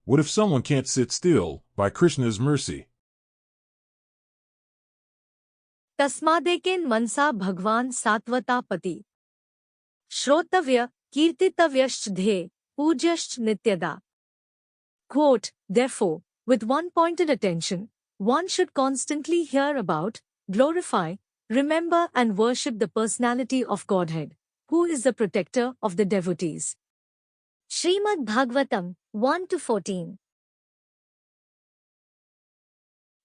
What if someone can't sit still, by Krishna's mercy? तस्मादेकेन मनसा भगवान सात्वता पति श्रोतव्य कीर्तितव्यश्च ध्येय पूज्यश्च नित्यदा. Quote, therefore, with one-pointed attention, one should constantly hear about, glorify, remember and worship the personality of Godhead, who is the protector of the devotees. Shrimad Bhagavatam 1-14.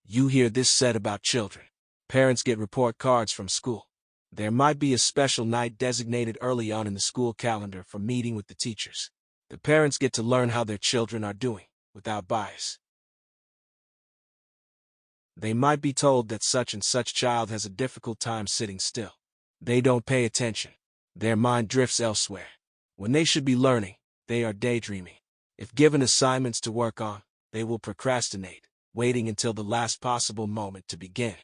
You hear this said about children. Parents get report cards from school. There might be a special night designated early on in the school calendar for meeting with the teachers. The parents get to learn how their children are doing, without bias. They might be told that such and such child has a difficult time sitting still. They don't pay attention. Their mind drifts elsewhere. When they should be learning, they are daydreaming. If given assignments to work on, they will procrastinate, waiting until the last possible moment to begin.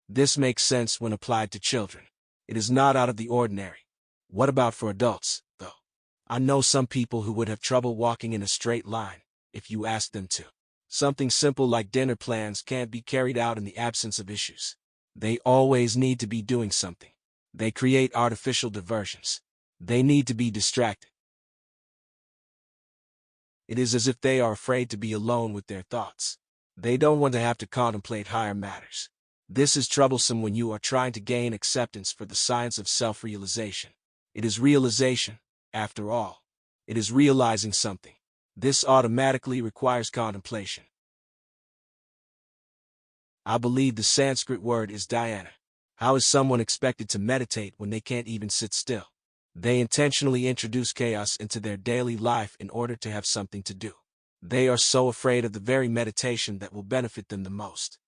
This makes sense when applied to children. It is not out of the ordinary. What about for adults, though? I know some people who would have trouble walking in a straight line, if you asked them to. Something simple like dinner plans can't be carried out in the absence of issues. They always need to be doing something. They create artificial diversions. They need to be distracted. It is as if they are afraid to be alone with their thoughts. They don't want to have to contemplate higher matters. This is troublesome when you are trying to gain acceptance for the science of self-realization. It is realization, after all. It is realizing something. This automatically requires contemplation. I believe the Sanskrit word is dhyana. How is someone expected to meditate when they can't even sit still? They intentionally introduce chaos into their daily life in order to have something to do. They are so afraid of the very meditation that will benefit them the most.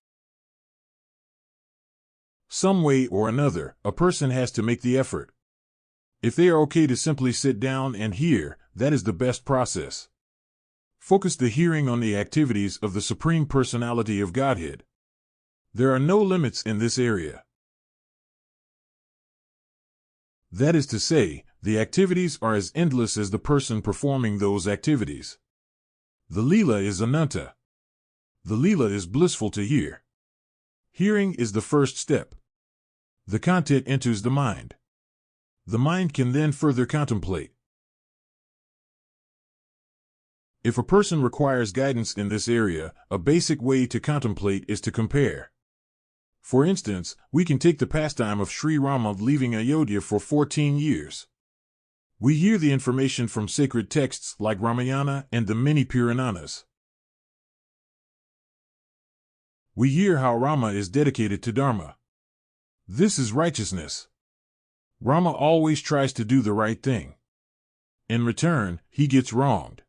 Some way or another, a person has to make the effort. If they are okay to simply sit down and hear, that is the best process. Focus the hearing on the activities of the Supreme Personality of Godhead. There are no limits in this area. That is to say, the activities are as endless as the person performing those activities. The Leela is Ananta. The Leela is blissful to hear. Hearing is the first step. The content enters the mind. The mind can then further contemplate. If a person requires guidance in this area, a basic way to contemplate is to compare. For instance, we can take the pastime of Sri Rama leaving Ayodhya for 14 years. We hear the information from sacred texts like Ramayana and the many Puranas. We hear how Rama is dedicated to Dharma. This is righteousness. Rama always tries to do the right thing. In return, he gets wronged.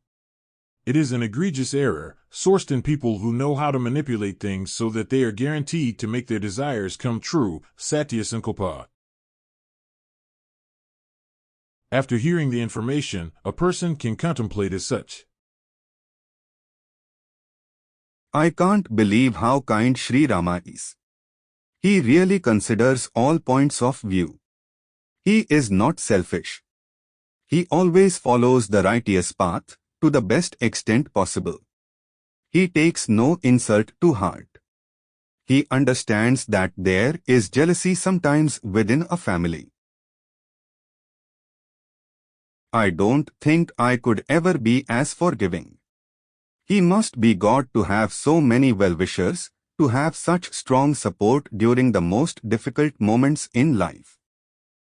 It is an egregious error, sourced in people who know how to manipulate things so that they are guaranteed to make their desires come true, Satya Sankalpa. After hearing the information, a person can contemplate as such. I can't believe how kind Sri Rama is. He really considers all points of view. He is not selfish. He always follows the righteous path, to the best extent possible. He takes no insult to heart. He understands that there is jealousy sometimes within a family. I don't think I could ever be as forgiving. He must be God to have so many well-wishers, to have such strong support during the most difficult moments in life.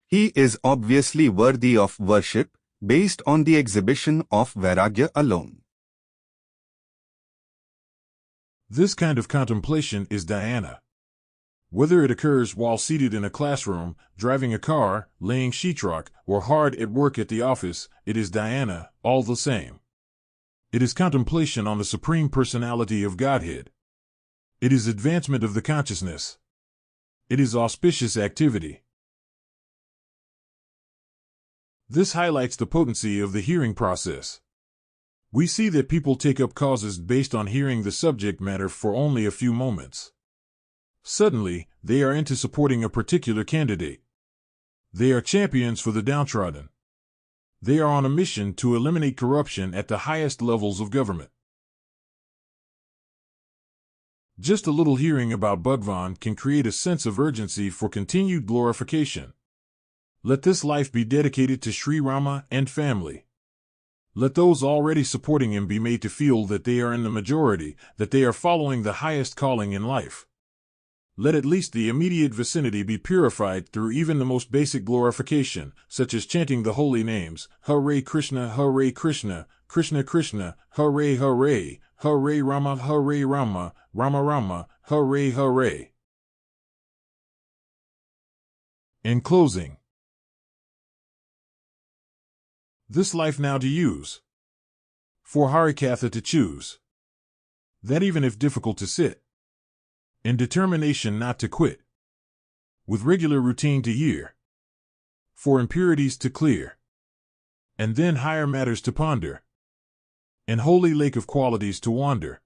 He is obviously worthy of worship, based on the exhibition of Vairagya alone. This kind of contemplation is dhyana. Whether it occurs while seated in a classroom, driving a car, laying sheetrock, or hard at work at the office, it is dhyana, all the same. It is contemplation on the Supreme Personality of Godhead. It is advancement of the consciousness. It is auspicious activity. This highlights the potency of the hearing process. We see that people take up causes based on hearing the subject matter for only a few moments. Suddenly, they are into supporting a particular candidate. They are champions for the downtrodden. They are on a mission to eliminate corruption at the highest levels of government. Just a little hearing about Bhagwan can create a sense of urgency for continued glorification. Let this life be dedicated to Sri Rama and family. Let those already supporting him be made to feel that they are in the majority, that they are following the highest calling in life. Let at least the immediate vicinity be purified through even the most basic glorification, such as chanting the holy names, Hare Krishna, Krishna Krishna, Hare Hare, Hare Rama, Rama Rama, Hare Hare. In closing, this life now to use. For Harikatha to choose. That even if difficult to sit. In determination not to quit. With regular routine to hear. For impurities to clear. And then higher matters to ponder. In holy lake of qualities to wander.